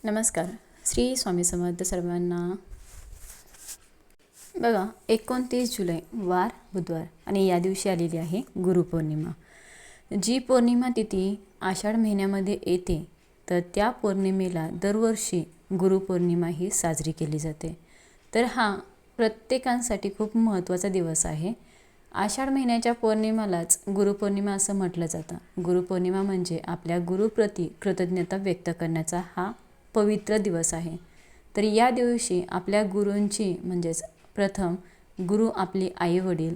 नमस्कार. श्री स्वामी समर्थ सर्वांना. बघा, 29 जुलै वार बुधवार आणि या दिवशी आलेली आहे गुरुपौर्णिमा. जी पौर्णिमा तिथी आषाढ महिन्यामध्ये येते, तर त्या पौर्णिमेला दरवर्षी गुरुपौर्णिमा ही साजरी केली जाते. तर हा प्रत्येकांसाठी खूप महत्त्वाचा दिवस आहे. आषाढ महिन्याच्या पौर्णिमालाच गुरुपौर्णिमा असं म्हटलं जातं. गुरुपौर्णिमा म्हणजे आपल्या गुरुप्रती कृतज्ञता व्यक्त करण्याचा हा पवित्र दिवस आहे. तर या दिवशी आपल्या गुरूंची म्हणजेच प्रथम गुरु आपले आई वडील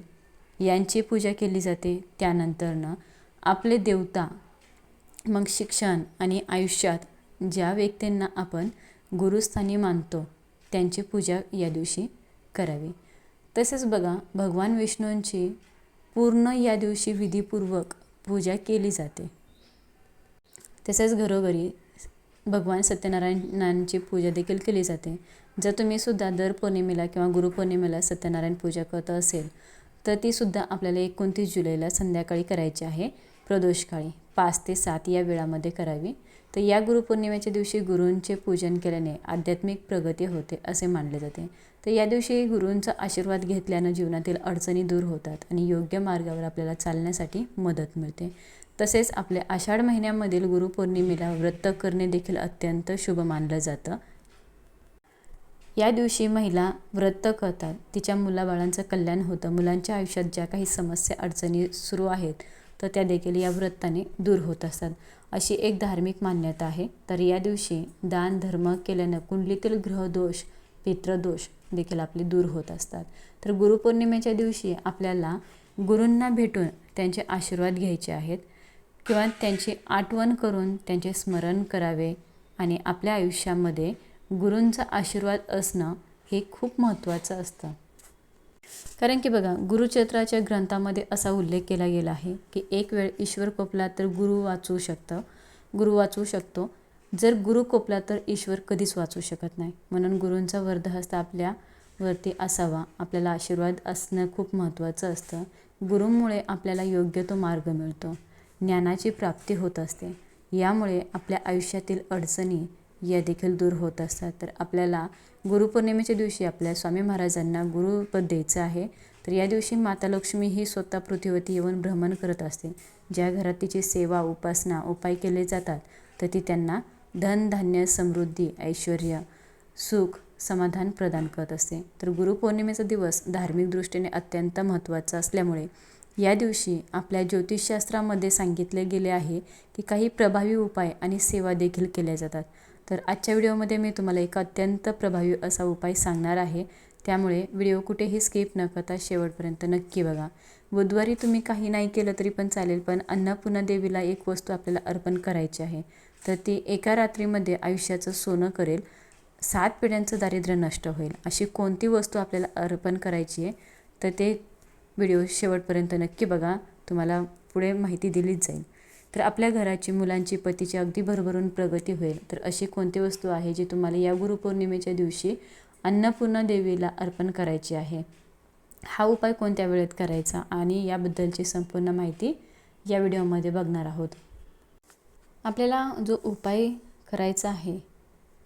यांची पूजा केली जाते. त्यानंतरनं आपले देवता, मग शिक्षण आणि आयुष्यात ज्या व्यक्तींना आपण गुरुस्थानी मानतो त्यांची पूजा या दिवशी करावी. तसेच बघा, भगवान विष्णूंची पूर्ण या दिवशी विधीपूर्वक पूजा केली जाते. तसेच घरोघरी भगवान सत्यनारायणांची पूजा देखील केली जाते. जर तुम्ही सुद्धा दर पौर्णिमेला किंवा गुरुपौर्णिमेला सत्यनारायण पूजा करत असेल तर ती सुद्धा आपल्याला 29 जुलैला संध्याकाळी करायची आहे. प्रदोषकाळी 5 ते 7 या वेळामध्ये करावी. तर या गुरुपौर्णिमेच्या दिवशी गुरूंचे पूजन केल्याने आध्यात्मिक प्रगती होते असे मानले जाते. तर या दिवशी गुरूंचा आशीर्वाद घेतल्यानं जीवनातील अडचणी दूर होतात आणि योग्य मार्गावर आपल्याला चालण्यासाठी मदत मिळते. तसेच आपल्या आषाढ महिन्यामधील गुरुपौर्णिमेला व्रत करणे देखील अत्यंत शुभ मानलं जातं. या दिवशी महिला व्रत करतात, तिच्या मुलाबाळांचं कल्याण होतं. मुलांच्या आयुष्यात ज्या काही समस्या अडचणी सुरू आहेत तर त्या देखील या व्रताने दूर होत असतात, अशी एक धार्मिक मान्यता आहे. तर या दिवशी दान धर्म केल्यानं कुंडलीतील ग्रहदोष, पितृदोष देखील आपले दूर होत असतात. तर गुरुपौर्णिमेच्या दिवशी आपल्याला गुरूंना भेटून त्यांचे आशीर्वाद घ्यायचे आहेत किंवा त्यांची आठवण करून त्यांचे स्मरण करावे आणि आपल्या आयुष्यामध्ये गुरूंचा आशीर्वाद असणं हे खूप महत्त्वाचं असतं. कारण की बघा, गुरुचरित्राच्या ग्रंथामध्ये असा उल्लेख केला गेला आहे की एक वेळ ईश्वर कोपला तर गुरु वाचू शकतो. जर गुरु कोपला तर ईश्वर कधीच वाचू शकत नाही. म्हणून गुरूंचा वरदहस्त आपल्यावरती असावा. आपल्याला आशीर्वाद असणं खूप महत्त्वाचं असतं. गुरूंमुळे आपल्याला योग्य तो मार्ग मिळतो, ज्ञानाची प्राप्ती होत असते. यामुळे आपल्या आयुष्यातील अडचणी या देखील दूर होत असतात. तर आपल्याला गुरुपौर्णिमेच्या दिवशी आपल्या स्वामी महाराजांना गुरुपद द्यायचं आहे. तर या दिवशी माता लक्ष्मी ही स्वतः पृथ्वीवरती येऊन भ्रमण करत असते. ज्या घरात तिची सेवा, उपासना, उपाय केले जातात तर ती त्यांना धन, धान्य, समृद्धी, ऐश्वर्य, सुख, समाधान प्रदान करत असते. तर गुरुपौर्णिमेचा दिवस धार्मिक दृष्टीने अत्यंत महत्त्वाचा असल्यामुळे या दिवशी आपल्या ज्योतिषशास्त्रामध्ये सांगितले गेले आहे की काही प्रभावी उपाय आणि सेवा देखील केल्या जातात. तर आजच्या व्हिडिओमध्ये मी तुम्हाला एक अत्यंत प्रभावी असा उपाय सांगणार आहे. त्यामुळे व्हिडिओ कुठेही स्किप न करता शेवटपर्यंत नक्की बघा. बुधवारी तुम्ही काही नाही केलं तरी पण चालेल, पण अन्नपूर्णा देवीला एक वस्तू आपल्याला अर्पण करायची आहे. तर ती एका रात्रीमध्ये आयुष्याचं सोनं करेल, 7 पिढ्यांचं दारिद्र्य नष्ट होईल. अशी कोणती वस्तू आपल्याला अर्पण करायची आहे तर ते व्हिडिओ शेवटपर्यंत नक्की बघा. तुम्हाला पुढे माहिती दिलीच जाईल. तर आपल्या घराची, मुलांची, पतीची अगदी भरभरून प्रगती होईल. तर अशी कोणती वस्तू आहे जी तुम्हाला या गुरुपौर्णिमेच्या दिवशी अन्नपूर्णा देवीला अर्पण करायची आहे? हा उपाय कोणत्या वेळेत करायचा आणि याबद्दलची संपूर्ण माहिती या व्हिडिओमध्ये बघणार आहोत. आपल्याला जो उपाय करायचा आहे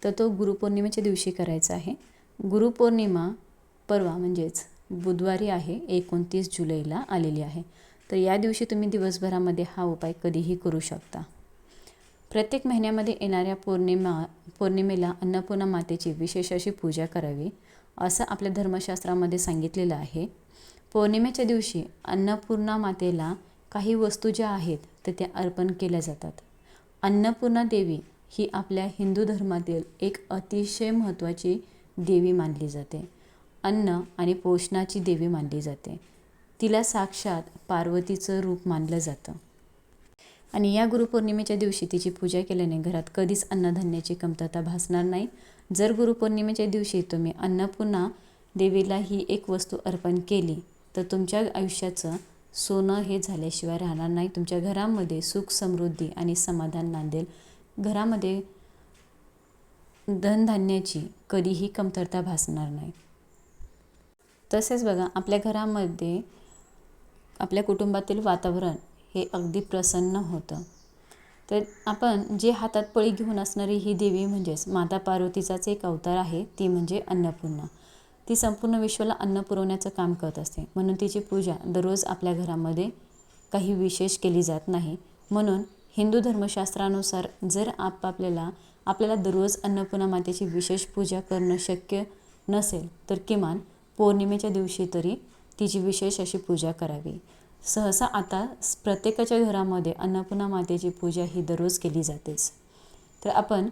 तर तो गुरुपौर्णिमेच्या दिवशी करायचा आहे. गुरुपौर्णिमा परवा म्हणजेच बुधवारी आहे, 29 जुलैला आलेली आहे. तर या दिवशी तुम्ही दिवसभरामध्ये हा उपाय कधीही करू शकता. प्रत्येक महिन्यामध्ये येणाऱ्या पौर्णिमेला अन्नपूर्णा मातेची विशेष अशी पूजा करावी असं आपल्या धर्मशास्त्रामध्ये सांगितलेलं आहे. पौर्णिमेच्या दिवशी अन्नपूर्णा मातेला काही वस्तू ज्या आहेत तर त्या अर्पण केल्या जातात. अन्नपूर्णा देवी ही आपल्या हिंदू धर्मातील एक अतिशय महत्त्वाची देवी मानली जाते. अन्न आणि पोषणाची देवी मानली जाते. तिला साक्षात पार्वतीचं रूप मानलं जातं आणि या गुरुपौर्णिमेच्या दिवशी तिची पूजा केल्याने घरात कधीच अन्नधान्याची कमतरता भासणार नाही. जर गुरुपौर्णिमेच्या दिवशी तुम्ही अन्नपूर्णा देवीला ही एक वस्तू अर्पण केली तर तुमच्या आयुष्याचं सोनं हे झाल्याशिवाय राहणार नाही. तुमच्या घरामध्ये सुख, समृद्धी आणि समाधान नांदेल. घरामध्ये धनधान्याची कधीही कमतरता भासणार नाही. तसेच बघा, आपल्या घरामध्ये, आपल्या कुटुंबातील वातावरण हे अगदी प्रसन्न होतं. तर आपण जे हातात पळी घेऊन असणारी ही देवी म्हणजेच माता पार्वतीचाच एक अवतार आहे, ती म्हणजे अन्नपूर्णा. ती संपूर्ण विश्वाला अन्न पुरवण्याचं काम करत असते, म्हणून तिची पूजा दररोज आपल्या घरामध्ये काही विशेष केली जात नाही. म्हणून हिंदू धर्मशास्त्रानुसार जर आपल्याला दररोज अन्नपूर्णा मातेची विशेष पूजा करणं शक्य नसेल तर किमान पौर्णिमेच्या दिवशी तरी तिची विशेष अशी पूजा करावी. सहसा आता प्रत्येकाच्या घरामध्ये अन्नपूर्णा मातेची पूजा ही दररोज केली जातेच. तर आपण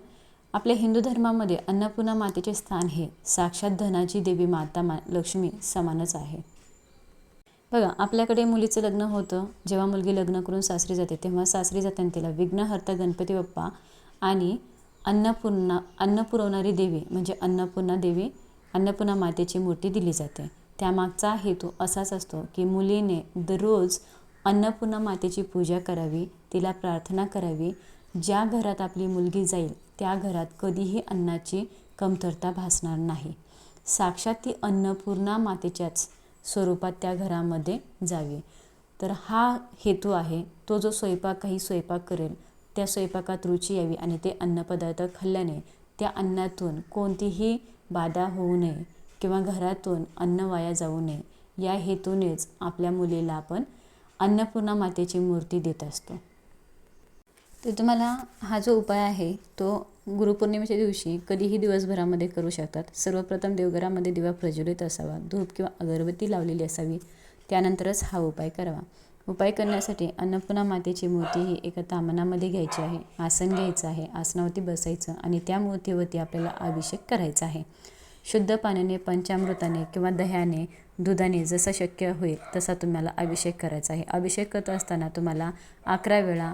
आपल्या हिंदू धर्मामध्ये अन्नपूर्णा मातेचे स्थान हे साक्षात धनाची देवी माता लक्ष्मी समानच आहे. बघा, आपल्याकडे मुलीचं लग्न होतं, जेव्हा मुलगी लग्न करून सासरी जाते तेव्हा सासरी जाताना तिला विघ्नहर्ता गणपती बाप्पा आणि अन्न पुरवणारी देवी म्हणजे अन्नपूर्णा मातेची मूर्ती दिली जाते. त्यामागचा हेतू असाच असतो की मुलीने दररोज अन्नपूर्णा मातेची पूजा करावी, तिला प्रार्थना करावी. ज्या घरात आपली मुलगी जाईल त्या घरात कधीही अन्नाची कमतरता भासणार नाही. साक्षात ती अन्नपूर्णा मातेच्याच स्वरूपात त्या घरामध्ये जावी. तर हा हेतू आहे. तो जो काही स्वयंपाक करेल त्या स्वयंपाकात रुची यावी आणि ते अन्नपदार्थ खाल्ल्याने त्या अन्नातून कोणतीही बाधा होऊ नये किंवा घरातून अन्न वाया जाऊ नये, या हेतूनेच आपल्या मुलीला आपण अन्नपूर्णा मातेची मूर्ती देत असतो. तर तुम्हाला हा जो उपाय आहे तो गुरुपौर्णिमेच्या दिवशी कधीही दिवसभरामध्ये करू शकतात. सर्वप्रथम देवघरामध्ये दिवा प्रज्वलित असावा, धूप किंवा अगरबत्ती लावलेली असावी, त्यानंतरच हा उपाय करावा. उपाय करण्यासाठी अन्नपूर्णा मातेची मूर्ती ही एका ताम्हणामध्ये घ्यायची आहे. आसन घ्यायचं आहे, आसनावरती बसायचं आणि त्या मूर्तीवरती आपल्याला अभिषेक करायचा आहे. शुद्ध पाण्याने, पंचामृताने किंवा दह्याने, दुधाने जसं शक्य होईल तसा तुम्हाला अभिषेक करायचा आहे. अभिषेक करत असताना तुम्हाला 11 वेळा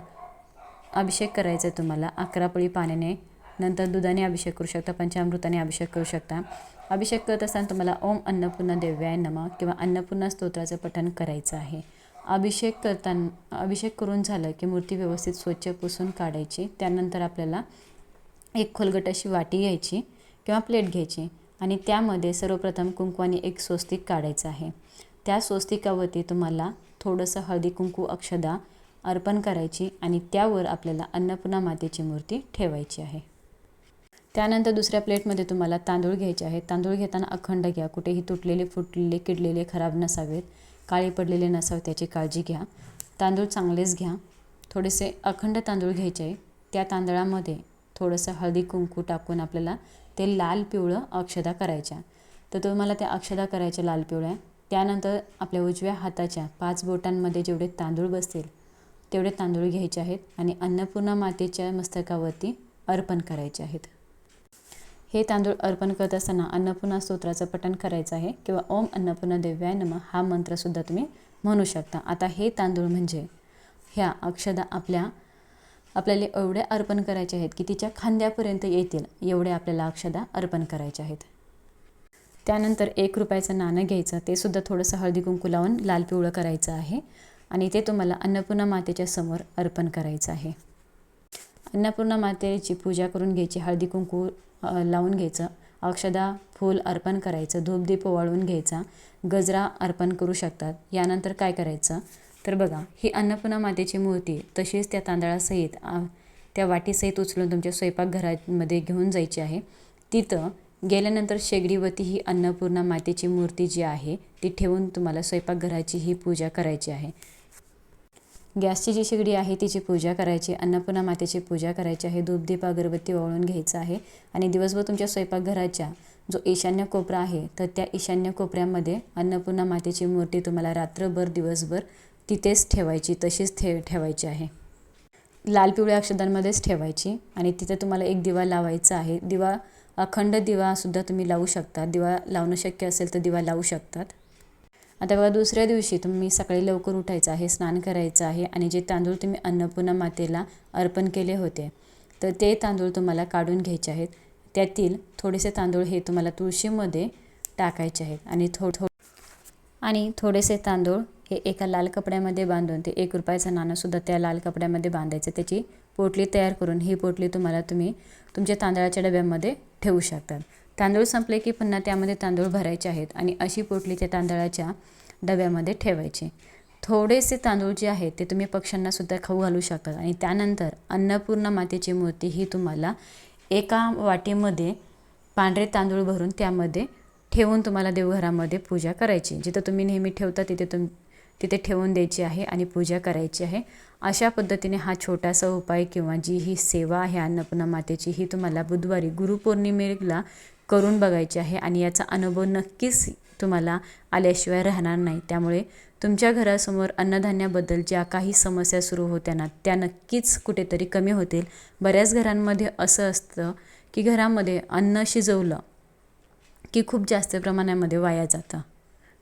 अभिषेक करायचा आहे. तुम्हाला 11 पळी पाण्याने, नंतर दुधाने अभिषेक करू शकता, पंचामृताने अभिषेक करू शकता. अभिषेक करत असताना तुम्हाला ओम अन्नपूर्णा देव्याय नमः किंवा अन्नपूर्णा स्तोत्राचं पठण करायचं आहे. अभिषेक करून झालं की मूर्ती व्यवस्थित स्वच्छ पुसून काढायची. त्यानंतर आपल्याला एक खोलगट अशी वाटी घ्यायची किंवा प्लेट घ्यायची आणि त्यामध्ये सर्वप्रथम कुंकवाने एक स्वस्तिक काढायचं आहे. त्या स्वस्तिकावरती तुम्हाला थोडंसं हळदी कुंकू अक्षदा अर्पण करायची आणि त्यावर आपल्याला अन्नपूर्णा मातेची मूर्ती ठेवायची आहे. त्यानंतर दुसऱ्या प्लेटमध्ये तुम्हाला तांदूळ घ्यायचे आहेत. तांदूळ घेताना अखंड घ्या, कुठेही तुटलेले, फुटलेले, किडलेले, खराब नसावेत, काळे पडलेले नसावेत, त्याची काळजी घ्या. तांदूळ चांगलेच घ्या. थोडेसे अखंड तांदूळ घ्यायचे आहे. त्या तांदळामध्ये थोडंसं हळदी कुंकू टाकून आपल्याला ते लाल पिवळं अक्षदा करायच्या. तर तुम्हाला त्या अक्षदा करायच्या लाल पिवळ्या. त्यानंतर आपल्या उजव्या हाताच्या 5 बोटांमध्ये जेवढे तांदूळ बसतील तेवढे तांदूळ घ्यायचे आहेत आणि अन्नपूर्णा मातेच्या मस्तकावरती अर्पण करायचे आहेत. हे तांदूळ अर्पण करत असताना अन्नपूर्णा स्तोत्राचं पठण करायचं आहे किंवा ओम अन्नपूर्णा देव्याय नमः हा मंत्रसुद्धा तुम्ही म्हणू शकता. आता हे तांदूळ म्हणजे ह्या अक्षदा आपल्याला एवढे अर्पण करायचे आहेत की तिच्या खांद्यापर्यंत येतील एवढे आपल्याला अक्षदा अर्पण करायचे आहेत. त्यानंतर 1 रुपयाचं नाणं घ्यायचं, ते सुद्धा थोडंसं हळदी कुंकू लावून लाल पिवळं करायचं आहे आणि ते तुम्हाला अन्नपूर्णा मातेच्या समोर अर्पण करायचं आहे. अन्नपूर्णा मातेची पूजा करून घ्यायची, हळदी कुंकू लावून घ्यायचं, अक्षदा फूल अर्पण करायचं, धूपदीप ओवाळून घ्यायचा, गजरा अर्पण करू शकतात. यानंतर काय करायचं तर बघा, ही अन्नपूर्णा मातेची मूर्ती तशीच त्या तांदळासहित त्या वाटीसहित उचलून तुमच्या स्वयंपाकघरामध्ये घेऊन जायची आहे. तिथं गेल्यानंतर शेगडीवरती ही अन्नपूर्णा मातेची मूर्ती जी आहे ती ठेवून तुम्हाला स्वयंपाकघराची ही पूजा करायची आहे. गॅसची जी शेगडी आहे तिची पूजा करायची, अन्नपूर्णा मातेची पूजा करायची आहे, धूपदीप अगरबत्ती ओवाळून घ्यायचं आहे आणि दिवसभर तुमच्या स्वयंपाकघराच्या जो ईशान्य कोपरा आहे तर त्या ईशान्य कोपऱ्यामध्ये अन्नपूर्णा मातेची मूर्ती तुम्हाला रात्रभर दिवसभर तिथेच ठेवायची, तशीच ठेवायची आहे. लाल पिवळ्या अक्षदांमध्येच ठेवायची आणि तिथे तुम्हाला एक दिवा लावायचा आहे. अखंड दिवासुद्धा तुम्ही लावू शकता. दिवा लावणं शक्य असेल तर दिवा लावू शकतात. आता बघा, दुसऱ्या दिवशी तुम्ही सकाळी लवकर उठायचं आहे, स्नान करायचं आहे आणि जे तांदूळ तुम्ही अन्नपूर्णा मातेला अर्पण केले होते तर ते तांदूळ तुम्हाला काढून घ्यायचे आहेत. त्यातील थोडेसे तांदूळ हे तुम्हाला तुळशीमध्ये टाकायचे आहेत आणि थोडेसे तांदूळ हे एका लाल कपड्यामध्ये बांधून ते 1 रुपयाचं नाणंसुद्धा त्या लाल कपड्यामध्ये बांधायचं. त्याची पोटली तयार करून ही पोटली तुम्ही तुमच्या तांदळाच्या डब्यामध्ये ठेवू शकतात. तांदूळ संपले की पुन्हा त्यामध्ये तांदूळ भरायचे आहेत आणि अशी पोटली त्या तांदळाच्या डब्यामध्ये ठेवायची. थोडेसे तांदूळ जे आहेत ते तुम्ही पक्ष्यांना सुद्धा खाऊ घालू शकतात. आणि त्यानंतर अन्नपूर्णा मातेची मूर्ती ही तुम्हाला एका वाटीमध्ये पांढरे तांदूळ भरून त्यामध्ये ठेवून तुम्हाला देवघरामध्ये पूजा करायची. जिथं तुम्ही नेहमी ठेवता तिथे ठेवून द्यायची आहे आणि पूजा करायची आहे. अशा पद्धतीने हा छोटासा उपाय किंवा जी ही सेवा आहे अन्नपूर्णा मातेची ही तुम्हाला बुधवारी गुरुपौर्णिमेला करून बघायची आहे आणि याचा अनुभव नक्कीच तुम्हाला आल्याशिवाय राहणार नाही. त्यामुळे तुमच्या घरासमोर अन्नधान्याबद्दल ज्या काही समस्या सुरू होत्या ना त्या नक्कीच कुठेतरी कमी होतील. बऱ्याच घरांमध्ये असं असतं की घरामध्ये अन्न शिजवलं की खूप जास्त प्रमाणामध्ये वाया जातं.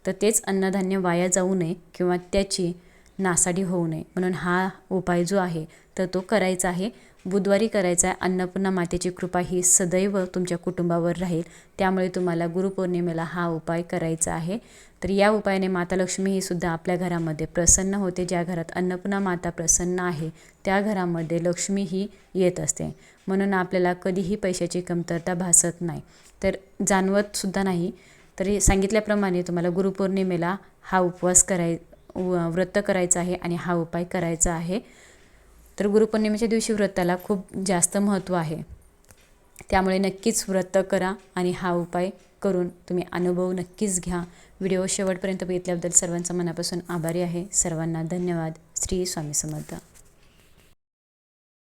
तर तेच अन्नधान्य वाया जाऊ नये किंवा त्याची नासाडी होऊ नये म्हणून हा उपाय जो आहे तर तो करायचा आहे. बुधवारी करायचा आहे. अन्नपूर्णा मातेची कृपा ही सदैव तुमच्या कुटुंबावर राहील. त्यामुळे तुम्हाला गुरुपौर्णिमेला हा उपाय करायचा आहे. तर या उपायाने माता लक्ष्मी ही सुद्धा आपल्या घरामध्ये प्रसन्न होते. ज्या घरात अन्नपूर्णा माता प्रसन्न आहे त्या घरामध्ये लक्ष्मी ही येत असते. म्हणून आपल्याला कधीही पैशाची कमतरता भासत नाही. तर जाणवतसुद्धा नाही. तरी सांगितल्याप्रमाणे तुम्हाला गुरुपौर्णिमेला हा उपवास व्रत करायचं आहे आणि हा उपाय करायचा आहे. तर गुरुपौर्णिमेच्या दिवशी व्रताला खूप जास्त महत्त्व आहे. त्यामुळे नक्कीच व्रत करा आणि हा उपाय करून तुम्ही अनुभव नक्कीच घ्या. व्हिडिओ शेवटपर्यंत बघितल्याबद्दल सर्वांचा मनापासून आभारी आहे. सर्वांना धन्यवाद. श्री स्वामी समर्थ.